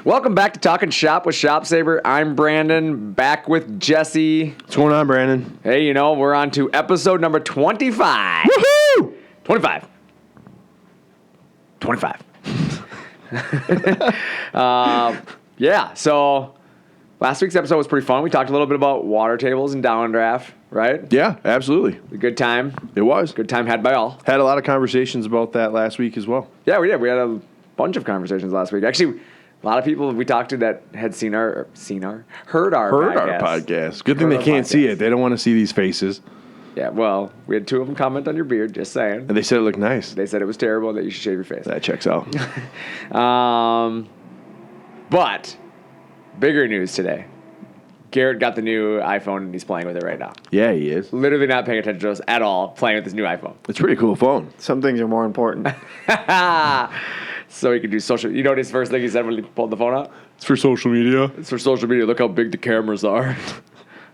Welcome back to Talkin Shop with ShopSabre. I'm Brandon, back with Jesse. What's going on, Brandon? Hey, we're on to episode number 25. Woohoo! 25. Yeah, so last week's episode was pretty fun. We talked a little bit about water tables and downdraft, right? Yeah, absolutely. A good time. It was. Good time had by all. Had a lot of conversations about that last week as well. Yeah, we did. We had a bunch of conversations last week. Actually, a lot of people we talked to that had heard our podcast. Good thing they can't see it. They don't want to see these faces. Yeah, well, we had two of them comment on your beard, just saying. And they said it looked nice. They said it was terrible and that you should shave your face. That checks out. But bigger news today. Garrett got the new iPhone and he's playing with it right now. Yeah, he is. Literally not paying attention to us at all, playing with his new iPhone. It's a pretty cool phone. Some things are more important. So he could do social. You know what his first thing he said when he pulled the phone out? It's for social media. It's for social media. Look how big the cameras are.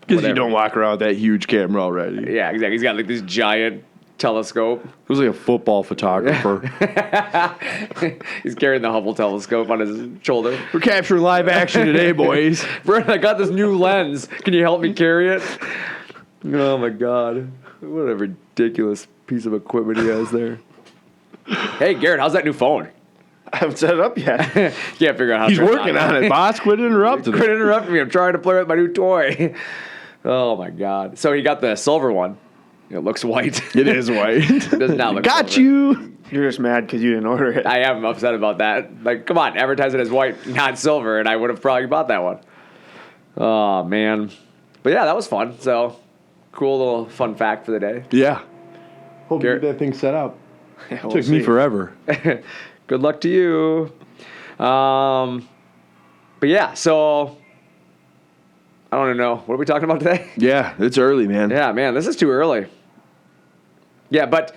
Because you don't walk around with that huge camera already. Yeah, exactly. He's got like this giant telescope. It was like a football photographer. He's carrying the Hubble telescope on his shoulder. We're capturing live action today, boys. Brent, I got this new lens. Can you help me carry it? Oh my God. What a ridiculous piece of equipment he has there. Hey, Garrett, how's that new phone? I haven't set it up yet. Can't figure out how to He's turn working on it. Boss, quit interrupting. Quit interrupting me. I'm trying to play with my new toy. Oh my God. So he got the silver one. It looks white. It is white. It does not look Got silver. you. You're just mad because you didn't order it. I am upset about that. Like, come on, advertise it as white, not silver, and I would have probably bought that one. Oh, man. But yeah, that was fun. So, cool little fun fact for the day. Yeah. Hope Garrett. you get that thing set up. Yeah, we'll Took me see. forever. Good luck to you. But yeah, so I don't know. What are we talking about today? Yeah, it's early, man. Yeah, man, this is too early. Yeah, but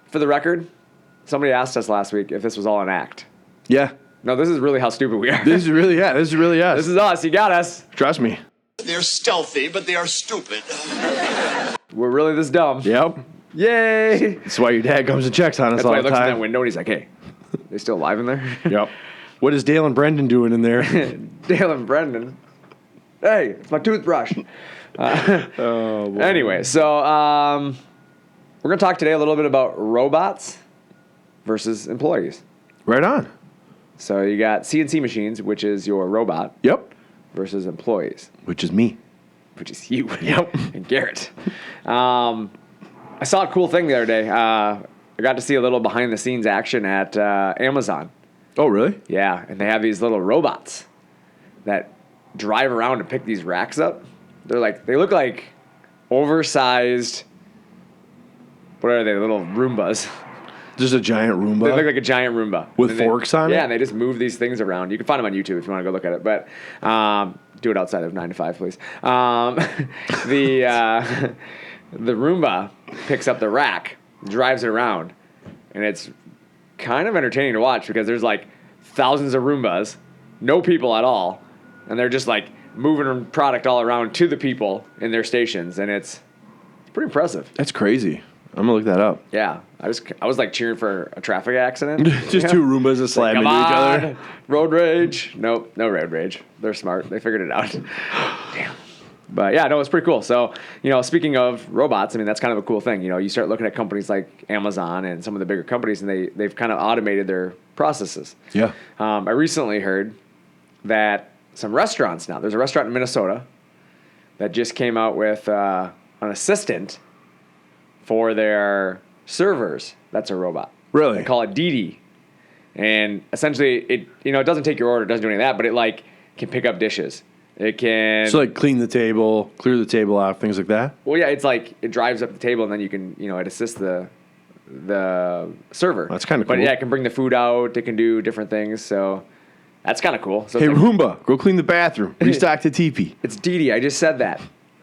for the record, somebody asked us last week if this was all an act. Yeah. No, this is really how stupid we are. This is really us. This is us. You got us. Trust me. They're stealthy, but they are stupid. We're really this dumb. Yep. Yay. That's why your dad comes and checks on us That's all why he the looks in time. that window and he's like, hey, they still alive in there? Yep. What is Dale and Brendan doing in there? Dale and Brendan. Hey, it's my toothbrush. Oh, boy. Anyway, so we're going to talk today a little bit about robots versus employees. Right on. So you got CNC Machines, which is your robot, Yep. versus employees, Which is me. which is you. Yep. And Garrett. I saw a cool thing the other day. I got to see a little behind the scenes action at Amazon. Oh, really? Yeah, and they have these little robots that drive around and pick these racks up. They look like oversized, what are they, little Roombas. Just a giant Roomba. They look like a giant Roomba. With And forks on it? Yeah, and they just move these things around. You can find them on YouTube if you want to go look at it, but do it outside of 9 to 5, please. The Roomba picks up the rack, drives it around, and it's kind of entertaining to watch because there's like thousands of Roombas, no people at all, and they're just like moving product all around to the people in their stations, and it's pretty impressive. That's crazy. I'm going to look that up. Yeah, I was like cheering for a traffic accident. Just two Roombas that slam Come into each on, other. road rage. Nope, no road rage. They're smart. They figured it out. Damn. But yeah, no, it's pretty cool. So, speaking of robots, I mean, that's kind of a cool thing. You start looking at companies like Amazon and some of the bigger companies, and they've kind of automated their processes. Yeah. I recently heard that some restaurants now, there's a restaurant in Minnesota that just came out with an assistant for their servers. That's a robot. Really? They call it Didi. And essentially, it doesn't take your order, it doesn't do any of that, but it like can pick up dishes. It can. So like clean the table, clear the table out, things like that? Well, yeah, it's like it drives up the table and then you can, it assists the server. That's kinda But cool. yeah, it can bring the food out. It can do different things. So that's kind of cool. So Hey, it's, like, Roomba, go clean the bathroom. Restock the teepee. it's Didi. I just said that.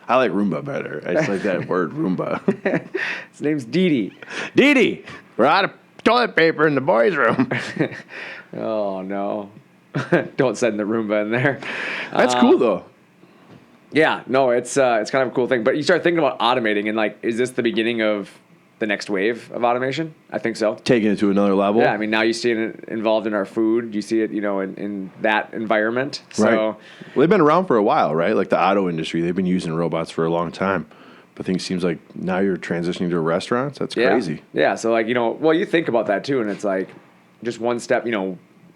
I like Roomba better. I just like that word, Roomba. His name's Didi. Dee, we're out of toilet paper in the boys' room. Oh, no. Don't send the Roomba in there. That's cool, though. Yeah, no, it's kind of a cool thing. But you start thinking about automating and like, is this the beginning of the next wave of automation. I think so. Taking it to another level. Yeah, I mean, now you see it involved in our food. You see it, in that environment. So, Right. Well, they've been around for a while, right? Like the auto industry, they've been using robots for a long time. But I think it seems like now you're transitioning to restaurants. That's yeah. crazy. Yeah, so like, well, you think about that too, and it's like just one step,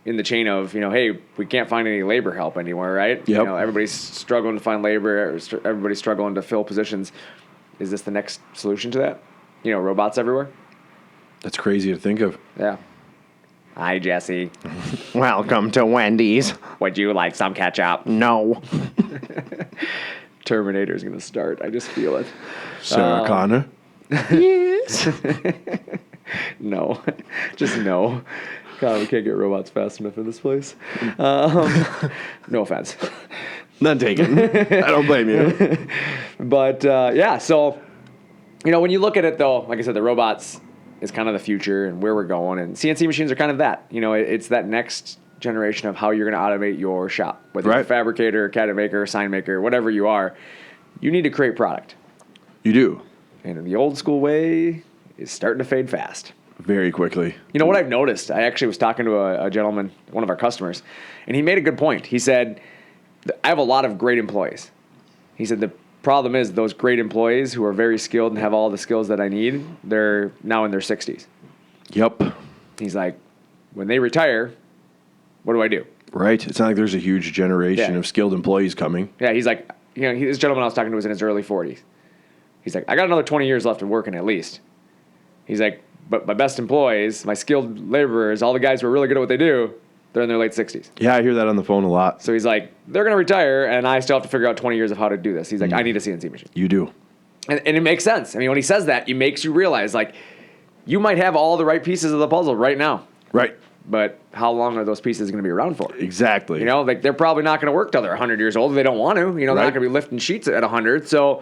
in the chain of, hey, we can't find any labor help anywhere, right? Yep. Everybody's struggling to find labor. Everybody's struggling to fill positions. Is this the next solution to that? Robots everywhere. That's crazy to think of. Yeah. Hi, Jesse. Welcome to Wendy's. Would you like some ketchup? No. Terminator's going to start. I just feel it. Sarah Connor. Yes. No. Just no. God, we can't get robots fast enough in this place. No offense. None taken. I don't blame you. But, yeah, so, when you look at it, though, like I said, the robots is kind of the future and where we're going. And CNC machines are kind of that. It's that next generation of how you're going to automate your shop. Whether you're a fabricator, cabinet maker, sign maker, whatever you are, you need to create product. You do. And the old school way is starting to fade fast. Very quickly. What I've noticed, I actually was talking to a gentleman, one of our customers, and he made a good point. He said, I have a lot of great employees. He said, the problem is those great employees who are very skilled and have all the skills that I need, they're now in their 60s. Yep. He's like, when they retire, what do I do? Right. It's not like there's a huge generation Yeah. of skilled employees coming. Yeah, he's like, this gentleman I was talking to was in his early 40s. He's like, I got another 20 years left of working at least. He's like, but my best employees, my skilled laborers, all the guys who are really good at what they do, they're in their late 60s. Yeah, I hear that on the phone a lot. So he's like, they're going to retire, and I still have to figure out 20 years of how to do this. He's like, I need a CNC machine. You do. And it makes sense. I mean, when he says that, it makes you realize, like, you might have all the right pieces of the puzzle right now. Right. But how long are those pieces going to be around for? Exactly. Like, they're probably not going to work till they're 100 years old if they don't want to. They're not going to be lifting sheets at 100. So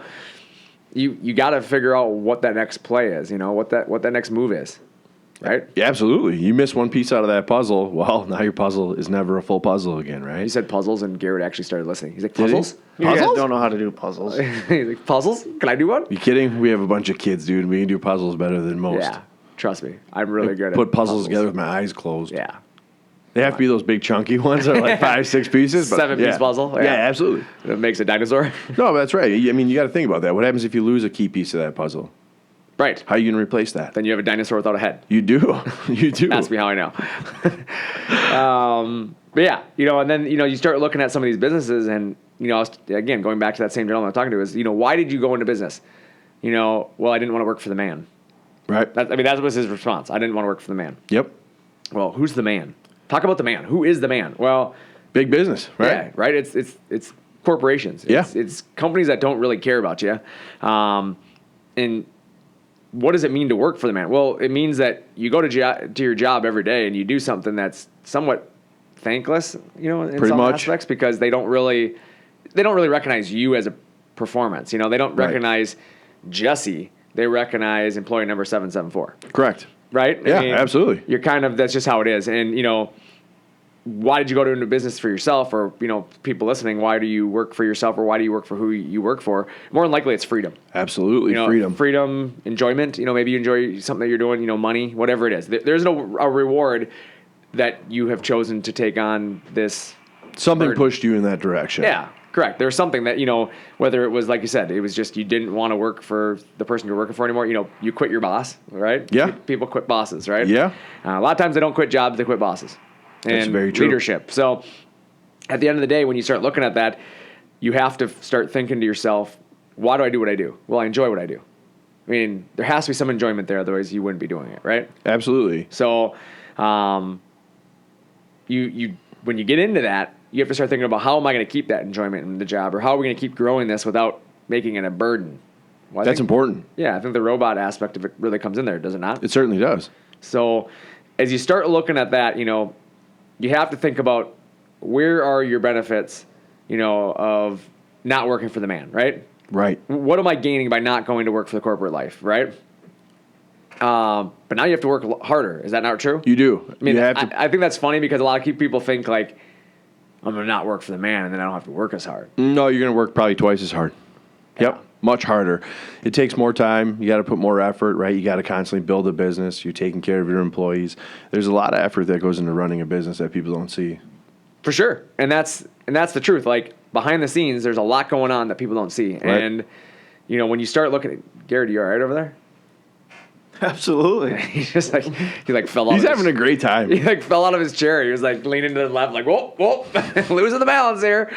you got to figure out what that next play is, what that next move is. Right? Yeah, absolutely. You miss one piece out of that puzzle, well, now your puzzle is never a full puzzle again, right? He said puzzles, and Garrett actually started listening. He's like, Did he? puzzles? You guys Puzzles? don't know how to do puzzles. He's like, puzzles? Can I do one? You kidding? We have a bunch of kids, dude. We can do puzzles better than most. Yeah. Trust me. I'm really good at Put puzzles together with my eyes closed. Yeah. They have to be those big chunky ones that are like 5, 6 pieces. But 7-piece puzzle? Yeah. Yeah. Absolutely. That makes a dinosaur. No, but that's right. I mean, you got to think about that. What happens if you lose a key piece of that puzzle? Right. How are you going to replace that? Then you have a dinosaur without a head. You do. You do. Ask me how I know. But yeah, and then, you start looking at some of these businesses and, again, going back to that same gentleman I'm talking to is, why did you go into business? Well, I didn't want to work for the man. Right. That was his response. I didn't want to work for the man. Yep. Well, who's the man? Talk about the man. Who is the man? Well, Big business, right? yeah, right. It's corporations. It's companies that don't really care about you. And what does it mean to work for the man? Well, it means that you go to your job every day and you do something that's somewhat thankless, in Pretty some much. aspects, because they don't really recognize you as a performance. They don't recognize Jesse. They recognize employee number 774. Correct. Right? Yeah, absolutely. You're that's just how it is. And, why did you go into business for yourself? Or, people listening, why do you work for yourself, or why do you work for who you work for? More than likely, it's freedom. Absolutely. Freedom. Freedom, enjoyment. Maybe you enjoy something that you're doing, money, whatever it is. There's no a reward that you have chosen to take on this. Something burden. pushed you in that direction. Yeah, correct. There's something that, whether it was, like you said, it was just you didn't want to work for the person you're working for anymore. You quit your boss, right? Yeah. People quit bosses, right? Yeah. A lot of times they don't quit jobs, they quit bosses. That's and very true. Leadership. So at the end of the day, when you start looking at that, you have to start thinking to yourself, why do I do what I do? Well, I enjoy what I do. I mean, there has to be some enjoyment there, otherwise you wouldn't be doing it, right? Absolutely. So you when you get into that, you have to start thinking about, how am I going to keep that enjoyment in the job, or how are we going to keep growing this without making it a burden? Well, That's important. Yeah, I think the robot aspect of it really comes in there, does it not? It certainly does. So as you start looking at that, you have to think about, where are your benefits, of not working for the man, right? Right. What am I gaining by not going to work for the corporate life, right? But now you have to work harder. Is that not true? You do. I mean, you have to, I think that's funny, because a lot of people think, like, I'm going to not work for the man, and then I don't have to work as hard. no, you're going to work probably twice as hard. Yep. Much harder. It takes more time. You got to put more effort, right? You got to constantly build a business. You're taking care of your employees. There's a lot of effort that goes into running a business that people don't see. For sure. And that's the truth. Like behind the scenes, there's a lot going on that people don't see. Right. And, you know, when you start looking at Garrett, you all right over there? Absolutely. He fell out. He's having a great time. He fell out of his chair. He was leaning to the left, whoa, losing the balance here.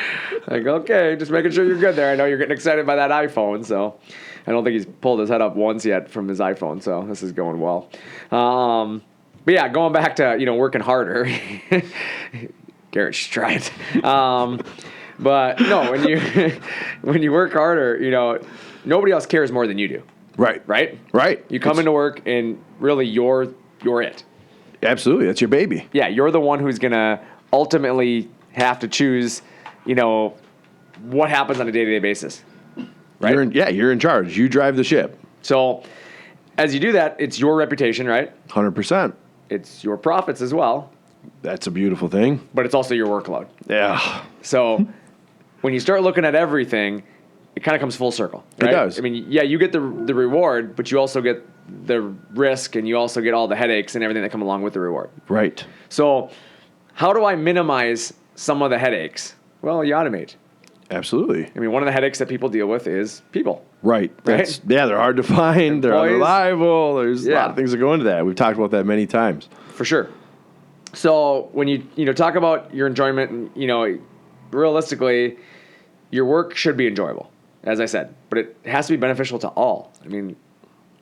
Okay, just making sure you're good there. I know you're getting excited by that iPhone, so I don't think he's pulled his head up once yet from his iPhone, so this is going well. But yeah, going back to, working harder. Garrett should try it. But no, when you work harder, nobody else cares more than you do. Right. Right? You come into work and really you're it. Absolutely. That's your baby. Yeah, you're the one who's going to ultimately have to choose, what happens on a day-to-day basis. Right? You're in charge. You drive the ship. So as you do that, it's your reputation, right? 100%. It's your profits as well, That's a beautiful thing. but it's also your workload. Yeah. So when you start looking at everything, it kind of comes full circle. Right? It does. I mean, yeah, you get the reward, but you also get the risk and you also get all the headaches and everything that come along with the reward. Right. So how do I minimize some of the headaches? Well, you automate. Absolutely. I mean, one of the headaches that people deal with is people. Right. Right? They're hard to find. They're Employees. unreliable. There's a Yeah. lot of things that go into that. We've talked about that many times. For sure. So when you talk about your enjoyment, and, realistically, your work should be enjoyable, as I said, but it has to be beneficial to all. I mean,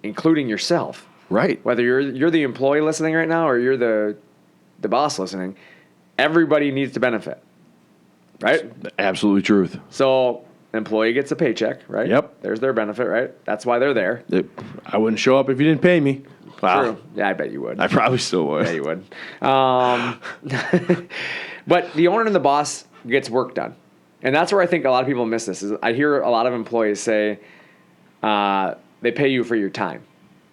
including yourself. Right. Whether you're the employee listening right now or you're the boss listening, everybody needs to benefit. Right? Absolutely truth. So the employee gets a paycheck, right? Yep. There's their benefit, right? That's why they're there. I wouldn't show up if you didn't pay me. Wow. True. Yeah, I bet you would. I probably still would. Yeah, you would. But the owner and the boss gets work done. And that's where I think a lot of people miss this. Is I hear a lot of employees say they pay you for your time.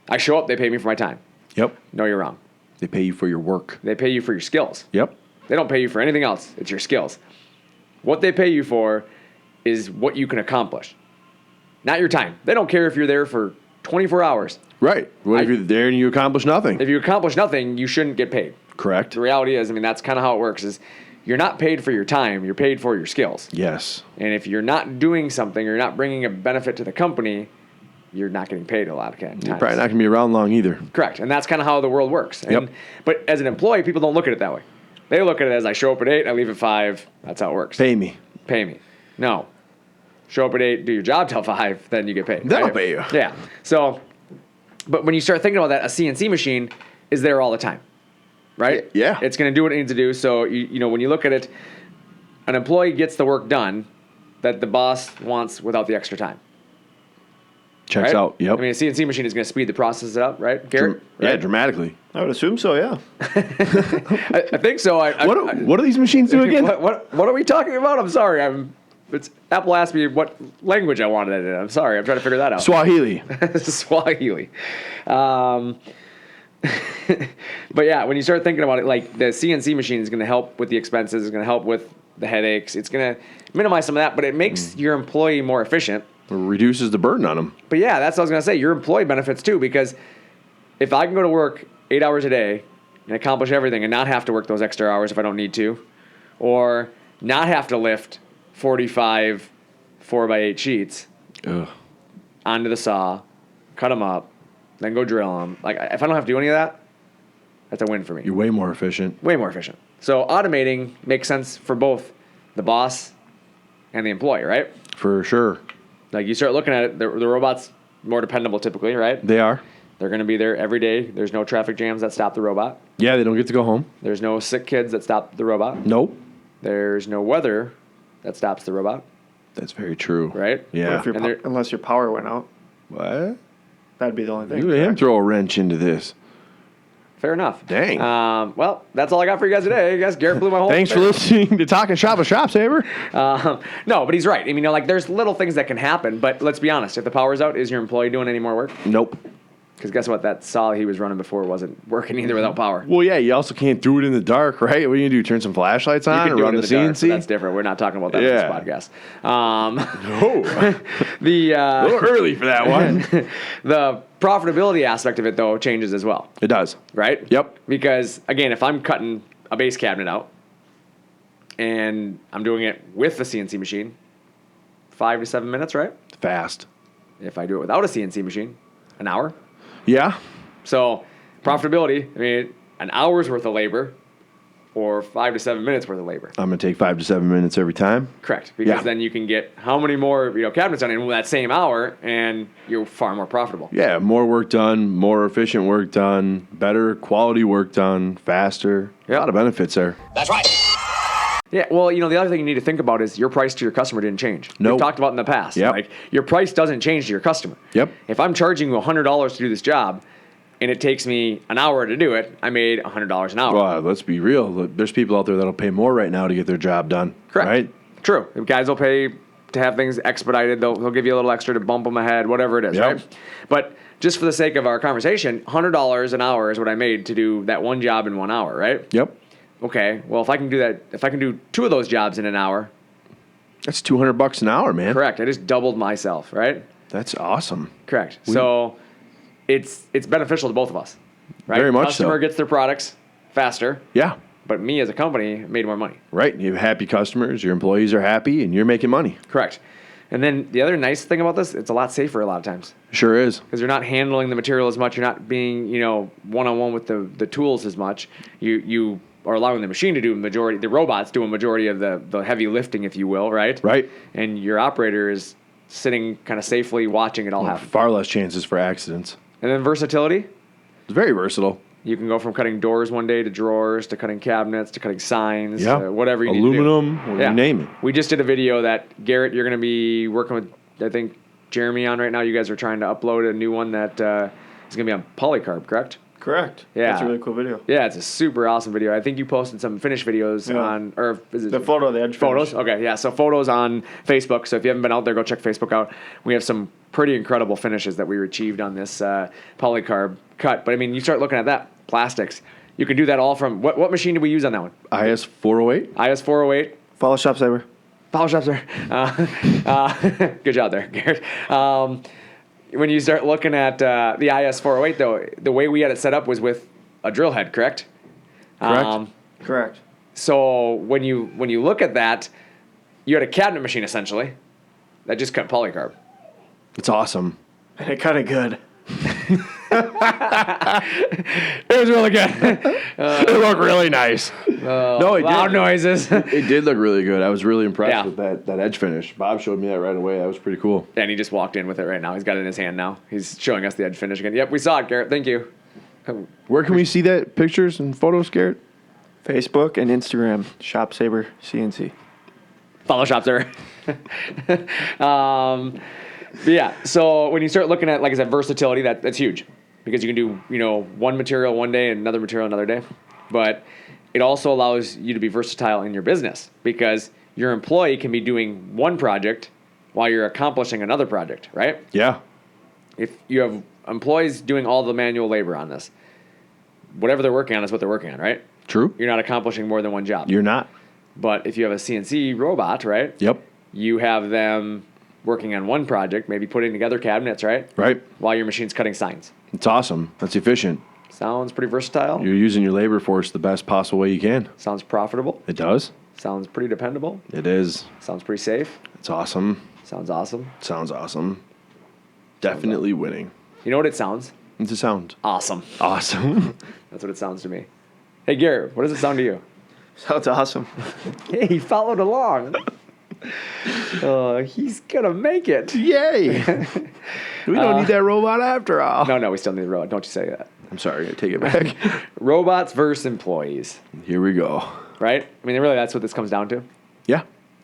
I show up, they pay me for my time. Yep. No, you're wrong. They pay you for your work. They pay you for your skills. Yep. They don't pay you for anything else. It's your skills. What they pay you for is what you can accomplish, not your time. They don't care if you're there for 24 hours. Right. What if you're there and you accomplish nothing? If you accomplish nothing, you shouldn't get paid. Correct. The reality is, that's kind of how it works, is you're not paid for your time, you're paid for your skills. Yes. And if you're not doing something, you're not bringing a benefit to the company, you're not getting paid a lot of times. You're probably not going to be around long either. Correct. And that's kind of how the world works. And, Yep. But as an employee, people don't look at it that way. They look at it as I show up at 8, I leave at 5. That's how it works. Pay me. Pay me. No. Show up at 8, do your job till 5, then you get paid. Then I'll right? pay you. Yeah. So, but when you start thinking about that, a CNC machine is there all the time, right? Yeah. It's going to do what it needs to do. So, when you look at it, an employee gets the work done that the boss wants without the extra time. Checks Right? out. Yep. I mean, a CNC machine is going to speed the process up, right, Garrett? Yeah, Right? dramatically. I would assume so, yeah. I think so. What do these machines do again? What are we talking about? I'm sorry. Apple asked me what language I wanted it in. I'm sorry. I'm trying to figure that out. Swahili. Swahili. But yeah, when you start thinking about it, like the CNC machine is going to help with the expenses, it's going to help with the headaches, it's going to minimize some of that, but it makes your employee more efficient. Reduces the burden on them. But yeah, that's what I was going to say. Your employee benefits too, because if I can go to work 8 hours a day and accomplish everything and not have to work those extra hours if I don't need to, or not have to lift 45 4x8 sheets onto the saw, cut them up, then go drill them. Like, if I don't have to do any of that, that's a win for me. You're way more efficient. Way more efficient. So automating makes sense for both the boss and the employee, right? For sure. Like, you start looking at it, the robot's more dependable typically, right? They are. They're going to be there every day. There's no traffic jams that stop the robot. Yeah, they don't get to go home. There's no sick kids that stop the robot. Nope. There's no weather that stops the robot, That's very true. right? Yeah. What if your And there- unless your power went out, What? that'd be the only thing. You and him correct? throw a wrench into this. Fair enough. Dang. Well, that's all I got for you guys today. I guess Garrett blew my whole Thanks for thing. listening to Talkin Shop with ShopSabre. No, but he's right. I mean, there's little things that can happen, but let's be honest. If the power's out, is your employee doing any more work? Nope. Because guess what? That saw he was running before wasn't working either without power. Well, yeah, you also can't do it in the dark, right? What are you going to do? Turn some flashlights You on can or do run it the in the dark, CNC? but that's different. We're not talking about that Yeah. on this podcast. Oh, The a little early for that one. the profitability aspect of it, though, changes as well, It does. right? Yep. Because, again, if I'm cutting a base cabinet out and I'm doing it with the CNC machine, 5 to 7 minutes, right? Fast. If I do it without a CNC machine, an hour. Yeah. So profitability, I mean, an hour's worth of labor or 5 to 7 minutes worth of labor. I'm going to take 5 to 7 minutes every time. Correct. Because Yeah. then you can get how many more cabinets done in that same hour, and you're far more profitable. Yeah, more work done, more efficient work done, better quality work done, faster. Yeah. A lot of benefits there. That's right. Yeah, well, the other thing you need to think about is your price to your customer didn't change. Nope. We've talked about in the past. Yep. Like, your price doesn't change to your customer. Yep. If I'm charging you $100 to do this job, and it takes me an hour to do it, I made $100 an hour. Well, let's be real. Look, there's people out there that'll pay more right now to get their job done. Correct. Right? True. If guys will pay to have things expedited. They'll give you a little extra to bump them ahead, whatever it is, Yep. right? But just for the sake of our conversation, $100 an hour is what I made to do that one job in 1 hour, right? Yep. Okay. Well, if I can do that, if I can do 2 of those jobs in an hour, That's $200 an hour, man. correct. I just doubled myself, right? That's awesome. Correct. So it's beneficial to both of us, right? Very much Customer so. gets their products faster, Yeah. but me as a company made more money. Right. You have happy customers, your employees are happy, and you're making money. Correct. And then the other nice thing about this, it's a lot safer a lot of times. Sure is. Because you're not handling the material as much. You're not being, one-on-one with the tools as much. You are allowing the machine to do the robots do a majority of the heavy lifting, if you will, right? Right. And your operator is sitting kind of safely watching it all happen. Far less chances for accidents. And then versatility, It's very versatile. you can go from cutting doors one day to drawers to cutting cabinets to cutting signs, Yeah. to whatever you need to do. Aluminum, you name it. We just did a video that, Garrett, you're going to be working with, I think, Jeremy on right now. You guys are trying to upload a new one that is going to be on polycarb, correct? Correct. Yeah. That's a really cool video. Yeah, it's a super awesome video. I think you posted some finished videos Yeah. on, or is it The photo of the edge photos? finish. Okay, yeah. So photos on Facebook. So if you haven't been out there, go check Facebook out. We have some pretty incredible finishes that we achieved on this polycarb cut. But I mean, you start looking at that plastics. You can do that all from what machine did we use on that one? IS 408. IS 408. Follow ShopSabre. Follow shops there. Good job there, Garrett. When you start looking at the IS 408, though, the way we had it set up was with a drill head, correct? Correct. Correct. So when you look at that, you had a cabinet machine essentially that just cut polycarb. It's awesome. And it cut it good. It was really good. It looked really nice. No, it Loud did. noises. It did look really good. I was really impressed Yeah. with that edge finish. Bob showed me that right away. That was pretty cool. And he just walked in with it right now. He's got it in his hand now. He's showing us the edge finish again. Yep, we saw it, Garrett. Thank you. Where can we see that pictures and photos, Garrett? Facebook and Instagram. ShopSabre CNC. Follow shops there. But yeah, so when you start looking at, like I said, versatility, that's huge because you can do, one material one day and another material another day. But it also allows you to be versatile in your business because your employee can be doing one project while you're accomplishing another project, right? Yeah. If you have employees doing all the manual labor on this, whatever they're working on is what they're working on, right? True. You're not accomplishing more than one job. You're not. But if you have a CNC robot, right? Yep. You have them working on one project, maybe putting together cabinets, right? Right. While your machine's cutting signs. It's awesome. That's efficient. Sounds pretty versatile. You're using your labor force the best possible way you can. Sounds profitable. It does. Sounds pretty dependable. It is. Sounds pretty safe. It's awesome. Sounds awesome. Sounds awesome. Definitely winning. You know what it sounds? It's a sound. Awesome. Awesome. That's what it sounds to me. Hey, Garrett, what does it sound to you? Sounds awesome. Hey, he followed along. He's gonna make it. Yay. We don't need that robot after all. No, we still need the robot. Don't you say that. I'm sorry. I take it back. Robots versus employees, Here we go. right? I mean, really, that's what this comes down to. Yeah.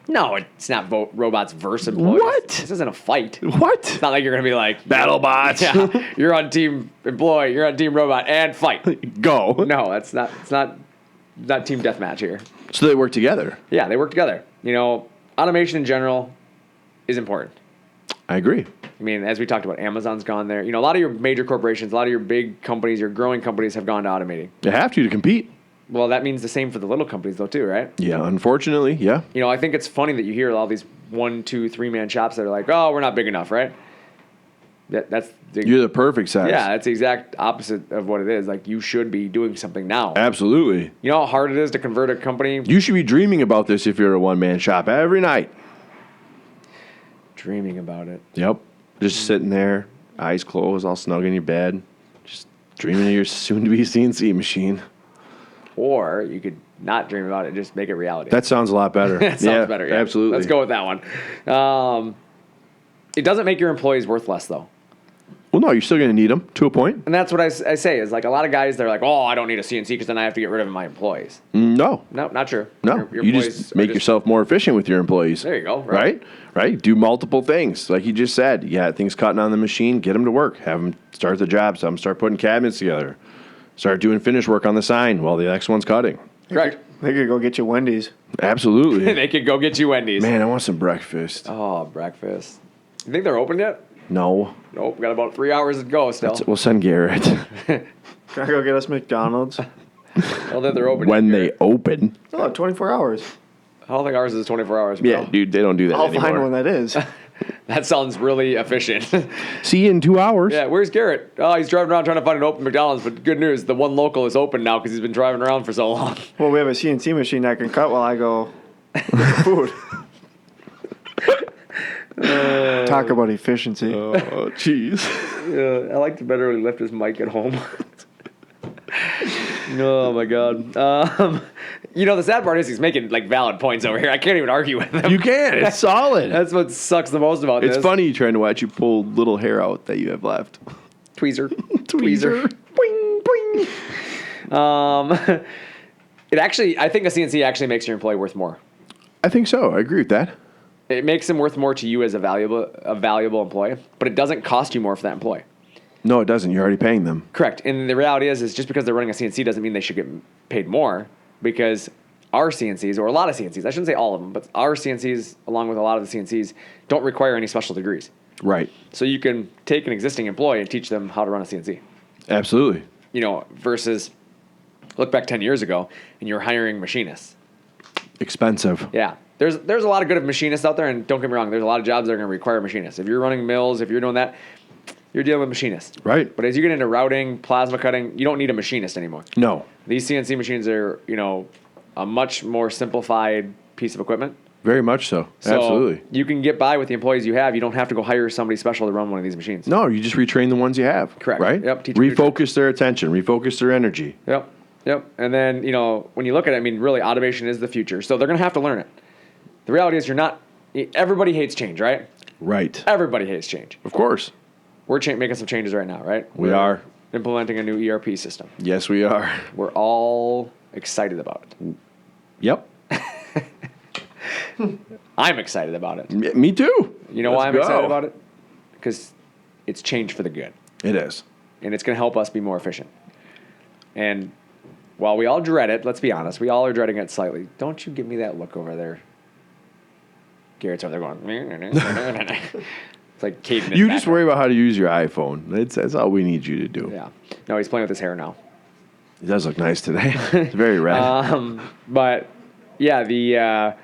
No, it's not robots versus employees. What? This isn't a fight. What? It's not like you're gonna be like BattleBots. Yeah, you're on team employee, you're on team robot, and fight. Go. No, it's not team deathmatch here. So they work together. Yeah, they work together. Automation in general is important. I agree. I mean, as we talked about, Amazon's gone there. You know, a lot of your major corporations, a lot of your big companies, your growing companies have gone to automating. You have to compete. Well, that means the same for the little companies, though, too, right? Yeah, unfortunately, yeah. You know, I think it's funny that you hear all these 1, 2, 3-man shops that are like, oh, we're not big enough, right? You're the perfect size. Yeah, that's the exact opposite of what it is. Like, you should be doing something now. Absolutely. You know how hard it is to convert a company? You should be dreaming about this if you're a one-man shop every night. Dreaming about it. Yep. Just sitting there, eyes closed, all snug in your bed, just dreaming of your soon-to-be CNC machine. Or you could not dream about it, just make it reality. That sounds a lot better. That sounds better, yeah. Absolutely. Let's go with that one. It doesn't make your employees worth less, though. Well, no, you're still going to need them to a point. And that's what I say is like a lot of guys, they're like, oh, I don't need a CNC because then I have to get rid of my employees. No. No, not true. No. Your You employees just are make yourself more efficient with your employees. There you go. Right? Right? Do multiple things. Like you just said, you got things cutting on the machine, get them to work. Have them start the job. Have them start putting cabinets together. Start doing finish work on the sign while the next one's cutting. Correct. They could go get you Wendy's. Absolutely. They could go get you Wendy's. Man, I want some breakfast. Oh, breakfast. You think they're open yet? No. Nope. Got about 3 hours to go still. We'll send Garrett. Can I go get us McDonald's? I don't think they're open when yet, they Garrett. open. No, 24 hours. I don't think ours is 24 hours, bro. Yeah, dude, they don't do that I'll anymore. find one that is. That sounds really efficient. See you in 2 hours. Yeah, where's Garrett? Oh, he's driving around trying to find an open McDonald's, but good news, the one local is open now because he's been driving around for so long. Well, we have a CNC machine that can cut while I go get the food. Talk about efficiency. Oh, jeez. I like to better lift his mic at home. Oh, my God. You know, the sad part is he's making, like, valid points over here. I can't even argue with him. You can. It's solid. That's what sucks the most about this. It's funny trying to watch you pull little hair out that you have left. Tweezer. Tweezer. Boing, boing. It actually, I think a CNC actually makes your employee worth more. I think so. I agree with that. It makes him worth more to you as a valuable employee, but it doesn't cost you more for that employee. No, it doesn't. You're already paying them. Correct. And the reality is just because they're running a CNC doesn't mean they should get paid more, because our CNCs, or a lot of CNCs, I shouldn't say all of them, but our CNCs, along with a lot of the CNCs, don't require any special degrees. Right. So you can take an existing employee and teach them how to run a CNC. Absolutely. You know, versus look back 10 years ago and you're hiring machinists. Expensive. Yeah. There's a lot of good machinists out there, and don't get me wrong, there's a lot of jobs that are going to require machinists. If you're running mills, if you're doing that, you're dealing with machinists. Right. But as you get into routing, plasma cutting, you don't need a machinist anymore. No. These CNC machines are, you know, a much more simplified piece of equipment. Very much so. So Absolutely. you can get by with the employees you have. You don't have to go hire somebody special to run one of these machines. No, you just retrain the ones you have. Correct. Right? Yep, teach them to Refocus their attention. Refocus their energy. Yep. Yep. And then, you know, when you look at it, I mean, really, automation is the future. So they're going to have to learn it. The reality is everybody hates change, right? Right. Everybody hates change. Of course. We're making some changes right now, right? We are. Implementing a new ERP system. Yes, we are. We're all excited about it. Yep. I'm excited about it. Me too. You know why I'm excited about it? Because it's change for the good. It is. And it's going to help us be more efficient. And while we all dread it, let's be honest, we all are dreading it slightly. Don't you give me that look over there. Garrett's over there going, it's like caving in You the just background. worry about how to use your iPhone. That's all we need you to do. Yeah. No, he's playing with his hair now. It does look nice today. It's very red. But yeah, the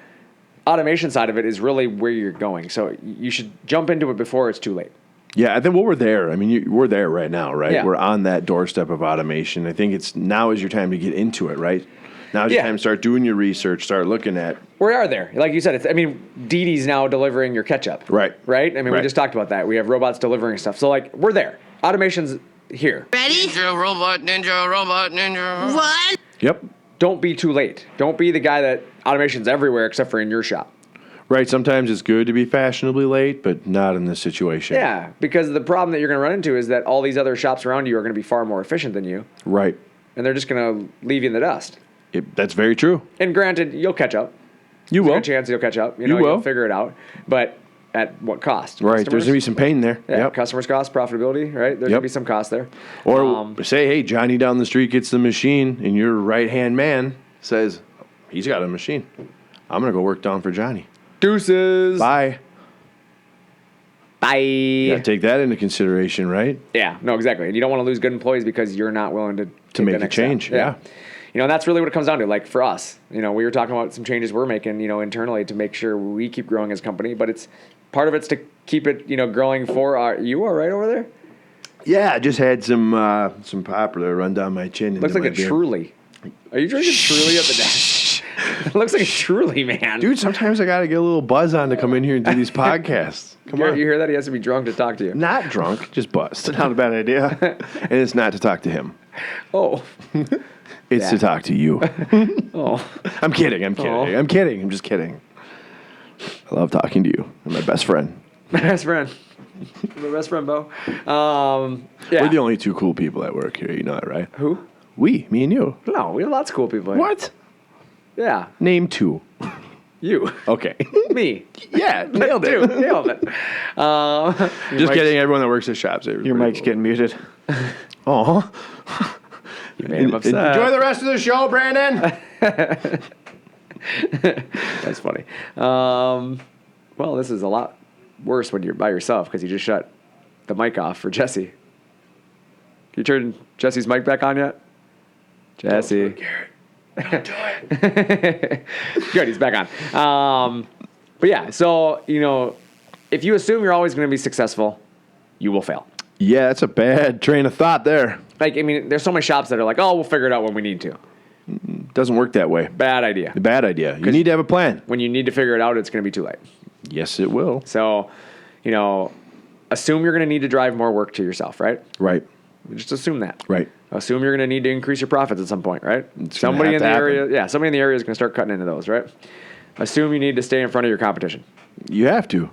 automation side of it is really where you're going. So you should jump into it before it's too late. Yeah, I think we're there. I mean, we're there right now, right? Yeah. We're on that doorstep of automation. I think now is your time to get into it, right? Now is your Yeah. time to start doing your research, start looking at. We are there. Like you said, Dee Dee's now delivering your ketchup. Right. Right? I mean, we Right. just talked about that. We have robots delivering stuff. So, like, we're there. Automation's here. Ready? Ninja, robot, ninja. What? Yep. Don't be too late. Don't be the guy that automation's everywhere except for in your shop. Right. Sometimes it's good to be fashionably late, but not in this situation. Yeah, because the problem that you're going to run into is that all these other shops around you are going to be far more efficient than you, Right. and they're just going to leave you in the dust. That's very true. And granted, you'll catch up. You There's a will. good chance you'll catch up. You You'll will. figure it out. But at what cost? Right. Customers? There's going to be some pain there. Yeah, Yep. customers' cost, profitability, right? There's going to be some cost there. Or say, hey, Johnny down the street gets the machine, and your right-hand man says, he's got a machine. I'm going to go work down for Johnny. Deuces. Bye. Bye. You gotta take that into consideration, right? Yeah, no, exactly. And you don't want to lose good employees because you're not willing to take make the a next change, step. yeah. You know, and that's really what it comes down to. Like for us, you know, we were talking about some changes we're making, you know, internally to make sure we keep growing as a company. But it's part of it's to keep it, you know, growing for our. You all right over there? Yeah, I just had some popular run down my chin. Looks like a Truly. Are you drinking Truly at the desk? It looks like a Truly, man. Dude, sometimes I gotta get a little buzz on to come in here and do these podcasts. Come on. You hear that? He has to be drunk to talk to you. Not drunk, just buzzed. Not a bad idea. And it's not to talk to him. Oh. It's to talk to you. Oh. I'm kidding. Oh. I'm kidding. I'm just kidding. I love talking to you. You're my best friend. My best friend. My best friend, Bo. Yeah. We're the only two cool people at work here. You know that, right? Who? Me and you. No, we have lots of cool people here. What? Yeah. Name two. You. Okay. Me. Yeah, nailed it. Dude, nailed it. Just kidding. Everyone that works at ShopSabre. Your mic's getting muted. Aw. You made him upset. Enjoy the rest of the show, Brandon. That's funny. Well, this is a lot worse when you're by yourself because you just shut the mic off for Jesse. Can you turn Jesse's mic back on yet? Jesse. Don't do it. Good, he's back on. But yeah, so, you know, if you assume you're always going to be successful, you will fail. Yeah, that's a bad train of thought there. Like, I mean, there's so many shops that are like, oh, we'll figure it out when we need to. Doesn't work that way. Bad idea. Bad idea. You need to have a plan. When you need to figure it out, it's going to be too late. Yes, it will. So, you know, assume you're going to need to drive more work to yourself, right? Right. Just assume that. Right. Assume you're going to need to increase your profits at some point, right? Somebody in the area, somebody in the area is going to start cutting into those, right? Assume you need to stay in front of your competition. You have to.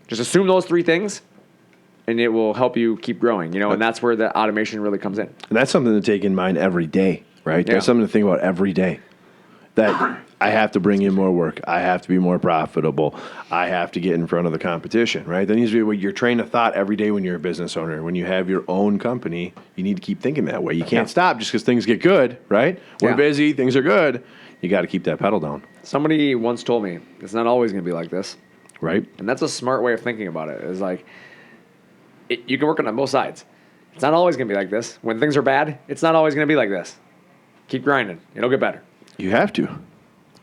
Just assume those three things, and it will help you keep growing, you know, and that's where the automation really comes in. And that's something to take in mind every day, right? Yeah. That's something to think about every day. That I have to bring in more work. I have to be more profitable. I have to get in front of the competition, right? That needs to be your train of thought every day when you're a business owner. When you have your own company, you need to keep thinking that way. You can't stop just because things get good, right? We're busy, things are good. You got to keep that pedal down. Somebody once told me, it's not always going to be like this. Right? And that's a smart way of thinking about it. Is like, you can work on both sides. It's not always going to be like this. When things are bad, it's not always going to be like this. Keep grinding. It'll get better. You have to.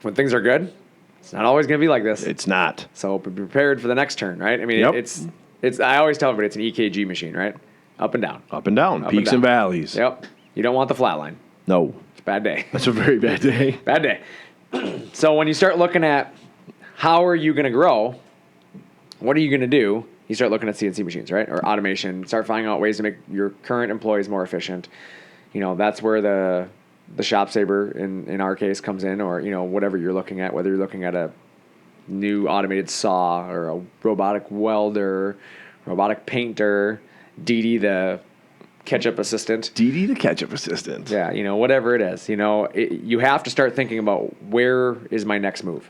When things are good, it's not always going to be like this. It's not. So be prepared for the next turn, right? I mean, Yep. it's. I always tell everybody it's an EKG machine, right? Up and down. Up and down. Up Peaks and and down. valleys. Yep. You don't want the flat line. No. It's a bad day. That's a very bad day. Bad day. So when you start looking at how are you going to grow, what are you going to do? You start looking at CNC machines, right? Or automation. Start finding out ways to make your current employees more efficient. You know, that's where the ShopSabre in our case comes in, or, you know, whatever you're looking at, whether you're looking at a new automated saw or a robotic welder, robotic painter, Dee Dee the ketchup assistant. Dee Dee the ketchup assistant. Yeah, you know, whatever it is, you know, you have to start thinking about where is my next move.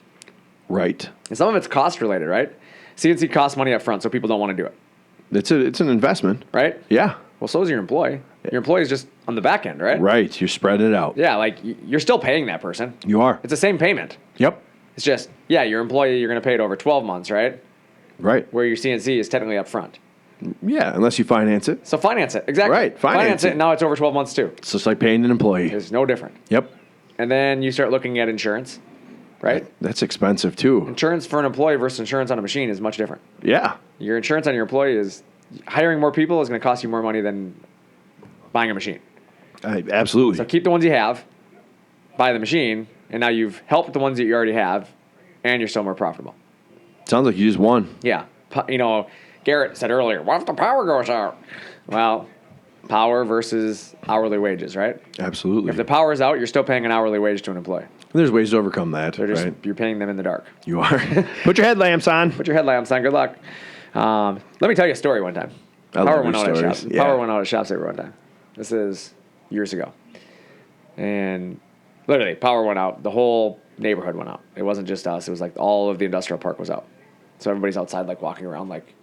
Right. And some of it's cost related, right? CNC costs money up front, so people don't want to do it, It's an investment. right? Yeah. Well, so is your employee. Your employee is just on the back end, right? Right. You're spreading it out. Yeah, like you're still paying that person. You are. It's the same payment. Yep. It's just, yeah, your employee, you're going to pay it over 12 months, right? Right. Where your CNC is technically up front. Yeah, unless you finance it. So finance it. Exactly. Right, Finance finance it, it. and now it's over 12 months too. It's just like paying an employee. It's no different. Yep. And then you start looking at insurance, right? That's expensive too. Insurance for an employee versus insurance on a machine is much different. Yeah. Your insurance on your employee is, hiring more people is going to cost you more money than buying a machine. Absolutely. So keep the ones you have, buy the machine, and now you've helped the ones that you already have, and you're still more profitable. Sounds like you just won. Yeah. You know, Garrett said earlier, what if the power goes out? Well, power versus hourly wages, right? Absolutely. If the power is out, you're still paying an hourly wage to an employee. There's ways to overcome that. They're just, right? you're paying them in the dark. You are. Put your headlamps on. Put your headlamps on. Good luck. Let me tell you a story one time. I Power love went your out stories. at Yeah. Power went out at ShopSabre one time. This is years ago. And literally, power went out. The whole neighborhood went out. It wasn't just us. It was like all of the industrial park was out. So everybody's outside, like walking around, like,